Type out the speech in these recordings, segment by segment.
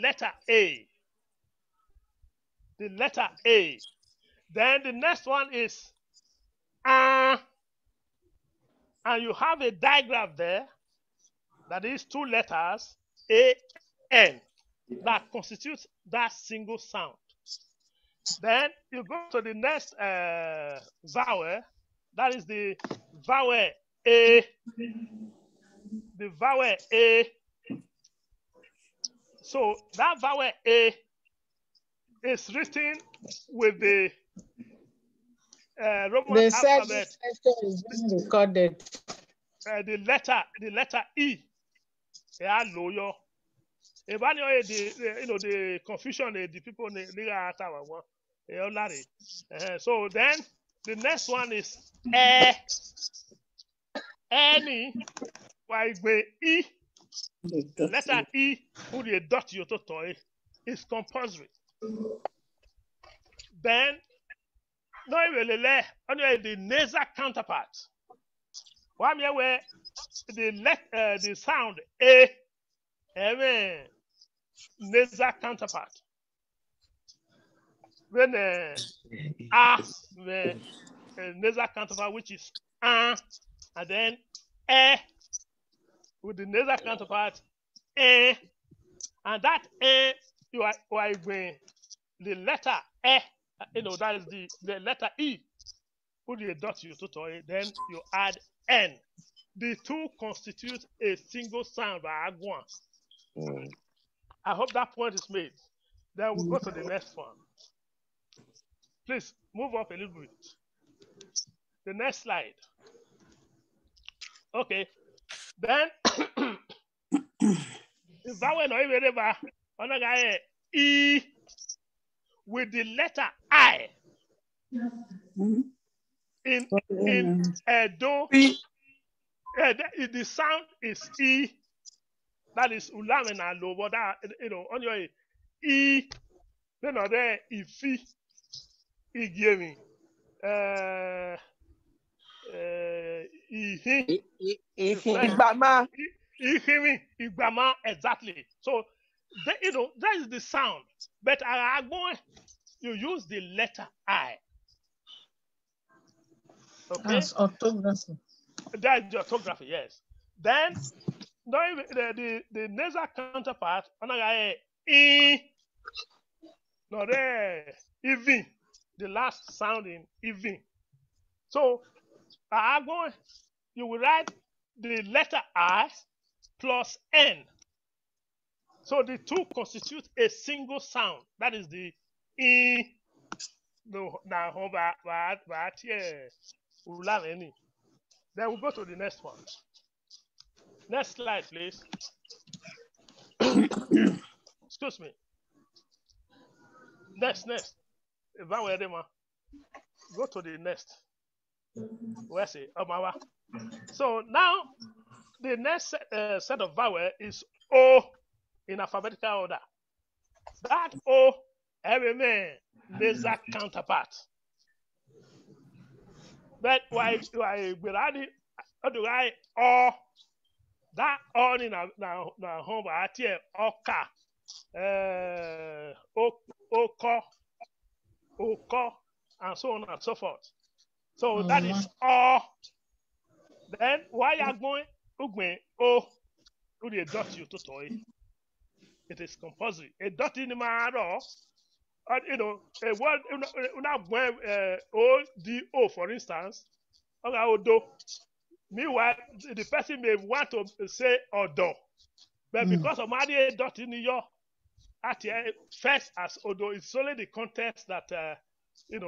letter A. The letter A. Then the next one is and you have a diagram there that is two letters A, N that constitutes that single sound. Then you go to the next vowel, that is the vowel A. The vowel A. So that vowel A is written with the Roman alphabet. This session is being recorded. The letter E. Yeah, loyo. The confusion the people so then the next one is any E. Letter E who the dot you to toy is compulsory. Then no the nasal counterpart. One where the sound A nasal counterpart. When the nasal counterpart, which is and then with the nasal counterpart and that you are going the letter that is the letter E. Put the dot you to toy, then you add N. The two constitute a single sound by Agwan. I hope that point is made. Then we'll go to the next one. Please move up a little bit. The next slide. Okay. Then the vowel no even on E with the letter I. In Edo, the sound is E. That is Ulamen and Lobo. That on your E. Then there Ifi, Igemi, Igbama, exactly. So that is the sound. But you use the letter I. Okay. That's orthography. That's the orthography, yes. Then the nasal counterpart, E. No, there, even the last sound in even. So you will write the letter I plus N. So the two constitute a single sound. That is the E. No, now then we'll go to the next one. Next slide, please. Excuse me. Next. Go to the next. Where's it? So now the next set of vowel is O in alphabetical order. That O every man nasal counterpart. But why or that on in our home at here oka oko and so on and so forth. So that is all. Then why are going O to the dot you to toy? It is compulsory. A dot in the matter. A word O for instance, Odo. Meanwhile, the person may want to say Odo, but because of my dot in your at first as Odo, it's only the context that and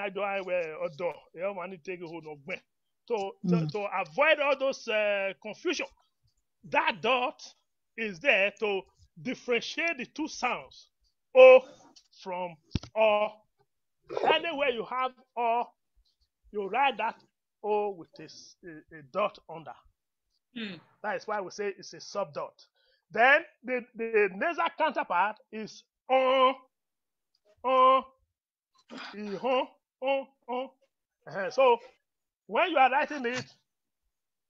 I do I wear Odo. You want to take a hold of me. So to avoid all those confusion, that dot is there to differentiate the two sounds. O from O. Anywhere you have O, you write that O with a dot under. That is why we say it's a subdot. Then the nasal counterpart is O. So when you are writing it,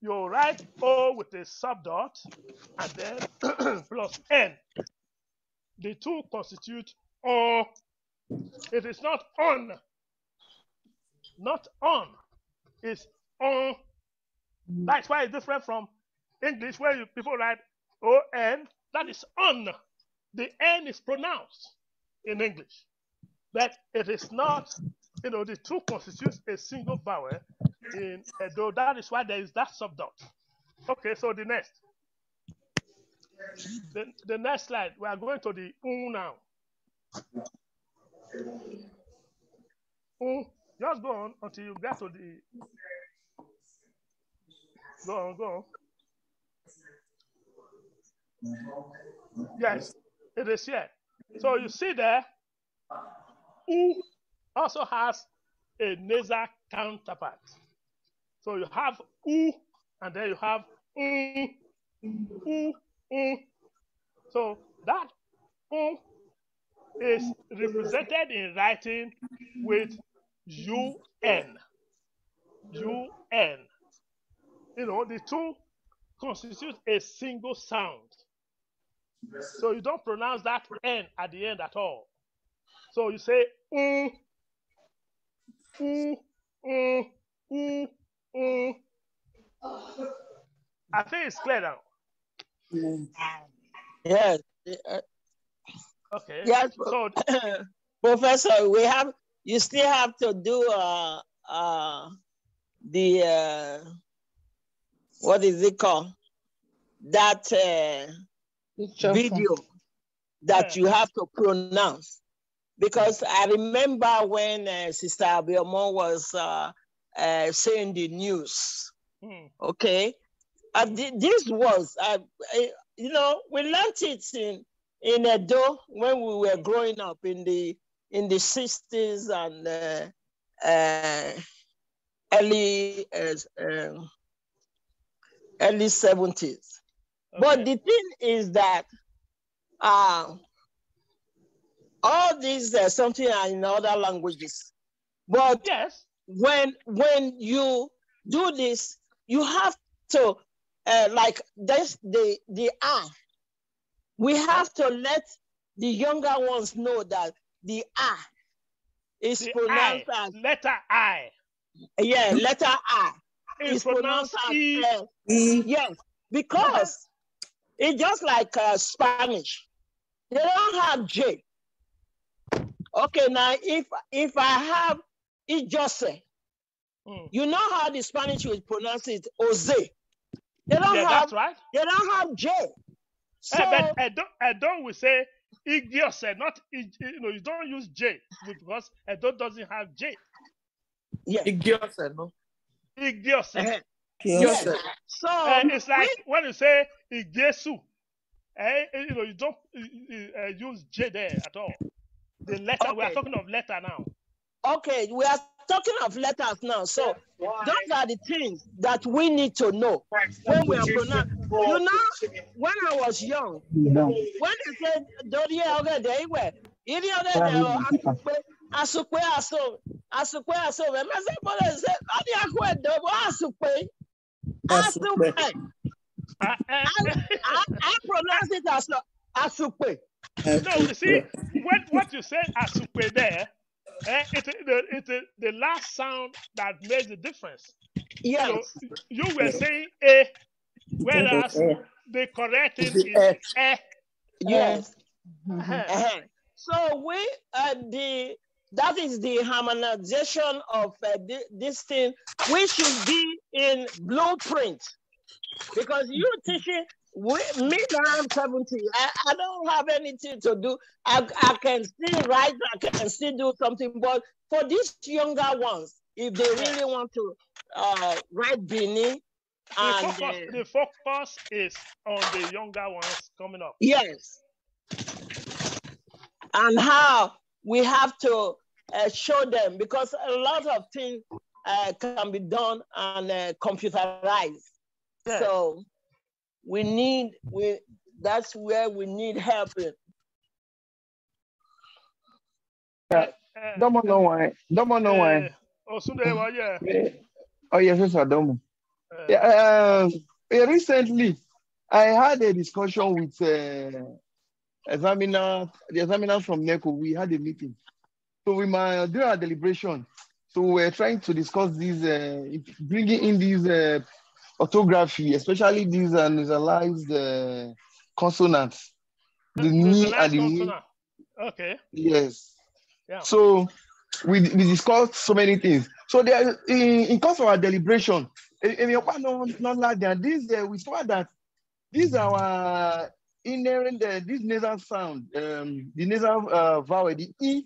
you write O with a subdot and then plus N. The two constitute O. It is not on. Not on. It's on. That's why it's different from English where people write O-N. That is on. The N is pronounced in English. But it is not, the two constitutes a single vowel in Edo. That is why there is that subdot. Okay, so the next. The next slide, we are going to the now. Just go on until you get to the. Go on. Yes, it is here. So you see there, U also has a nasal counterpart. So you have U, and then you have U. So that U is represented in writing with UN. UN. The two constitute a single sound. So you don't pronounce that N at the end at all. So you say I think it's clear now. Yes. Okay. Yes. So, Professor, you still have to do the what is it called? That video that you have to pronounce. Because I remember when Sister Abiomon was saying the news. Okay. This was, we learned it in Edo when we were growing up in the 60s and early 70s. Okay. But the thing is that all these something are in other languages. But yes, when you do this, you have to like this the I. We have to let the younger ones know that the I is pronounced as letter I. Yeah, letter I is pronounced as E. Yes, because it's just like Spanish. They don't have J. Okay, now if I have Ijose, you know how the Spanish will pronounce it, Jose. They don't have. That's right. They don't have J. So, but Edo will say Igiose, not you don't use J because Edo doesn't have J. Yeah. Igiose, no. Igiose. Yes. So it's like when you say Igesu, you don't use J there at all. The letter, we are talking of letter now. Okay, we are talking of letters now. So those are the things that we need to know when we are pronouncing. You know, when I was young, when they said I pronounce it as Asupe. No, you see, what you say Asupe there, it's the last sound that makes the difference. Yes. So you were saying A, whereas the correct thing is E. Yes. So that is the harmonization of this thing, which should be in blueprint. Because you teaching me that I'm 70, I don't have anything to do. I can still write, I can still do something. But for these younger ones, if they really want to write Bini, the focus is on the younger ones coming up. Yes. And how we have to show them, because a lot of things can be done and computerized. Yes. So that's where we need help in. Don't know why. Oh, yes, yes, I don't. Recently, I had a discussion with the examiners from NECO. We had a meeting. So we might do our deliberation. So we're trying to discuss these, bringing in these orthography, especially these nasalized consonants. The ni and the wi. Okay. Yes. Yeah. So we discussed so many things. So there, in course of our deliberation, we discovered that these are our inherent this nasal sound, the nasal vowel, the e,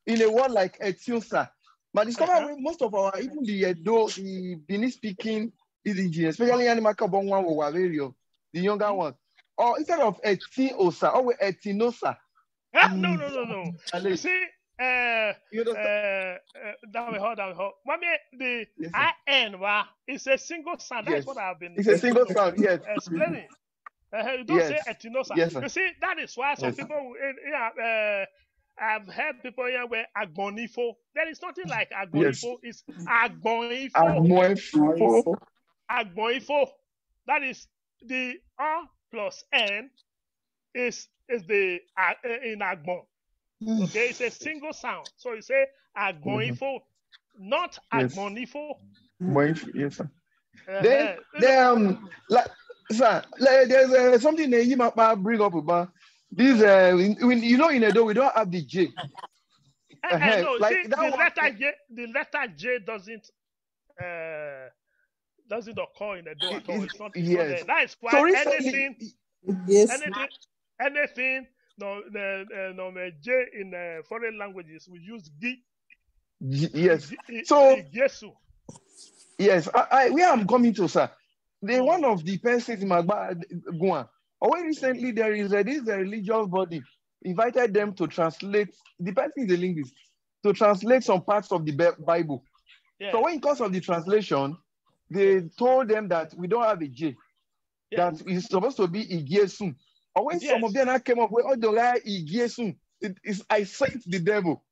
in a word like etiosa. But discover most of our, even the Edo, the Benin speaking EDG, especially Animaka Bongwa or Waverio, the younger one, or instead of etiosa, or etinosa. No. You see, that we hold. The IN is a single sound. That's what I've been. It's a single sound, yes. Explaining. You don't say etinosa. Yes, you see, that is why some people, I've heard people here where agonifo. There is nothing like agonifo. It's agonifo. Agonifo. That is the R plus N is the in agbon. Okay, it's a single sound. So you say agonifo, not agonifo. Yes, sir. There's something that you might bring up about this. In Edo, we don't have the J. No, like see, that the letter J doesn't occur in Edo at all. It's not there. That is why so anything, the J in foreign languages, we use G. Yes. So yes, where I'm coming to, sir. One of the persons in Magba, recently there is this religious body invited them to translate. The person is a linguist, to translate some parts of the Bible. Yeah. So when in course of the translation, they told them that we don't have a J, that it's supposed to be Igiesun. Or when some of them came up with Igiesun, I sent the devil.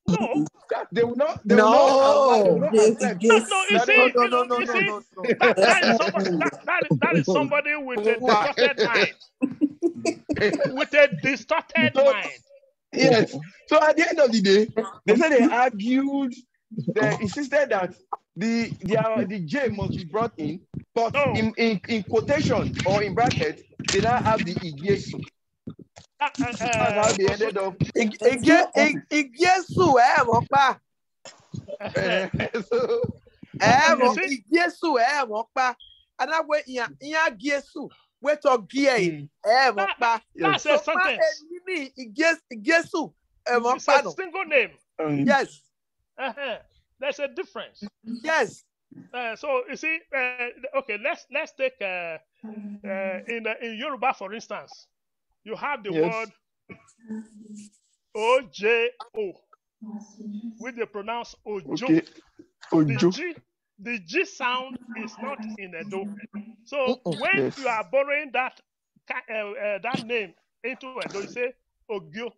No, they will not accept. That is somebody with a distorted mind. With a distorted mind. Yes. So at the end of the day, they said they argued, they insisted that the J must be brought in, but in quotation or in bracket, they now have the Igiesu. That's how they ended up. Igiesu, and I went Igiesu. Wait or gear. That's a sentence. Igiesu. It's a single name. Yes. There's a difference. Yes. So you see, okay, let's take in Yoruba, for instance, you have the word OJO, which they pronounce Ojo. Okay. Ojo. The G sound is not in Edo. So when you are borrowing that name into Edo, you say Ogyo.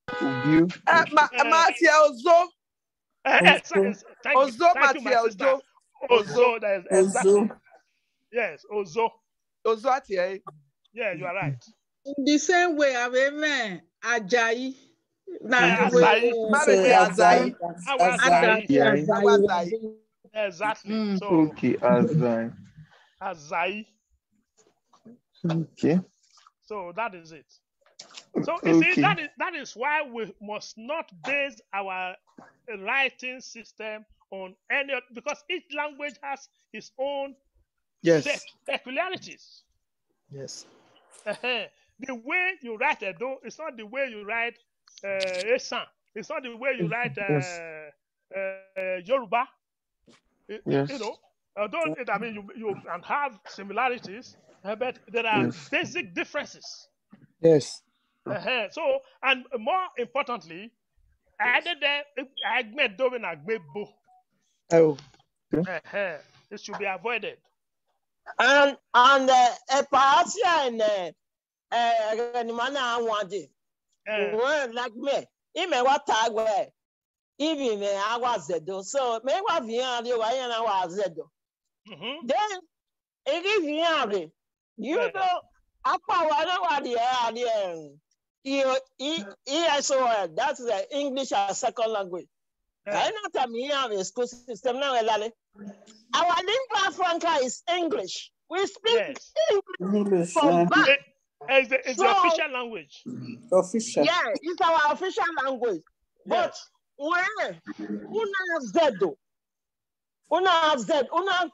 Ogyo. Thank you, my sister. Ozo, that is exactly. Yes, Ozo. Ozo. Yeah, you are right. In the same way, Amen, Ajayi. Azayi. Exactly. So okay, Azayi. Okay. So that is it. So you see, that is why we must not base our writing system on any, because each language has its own peculiarities. Yes. The way you write Edo, it's not the way you write Esan. It's not the way you write Yoruba. You know, although you can have similarities, but there are basic differences. Yes. So, and more importantly, it should be avoided. And perhaps like me, what tag where even I was Zedo. So maybe I was Zedo. Then it is Yari. You know, ESOL, that's the English as second language. I know that we have a school system now. Our lingua franca is English. We speak English from birth. It's the official language. Official. Yeah, it's our official language. But where? Una have Z, una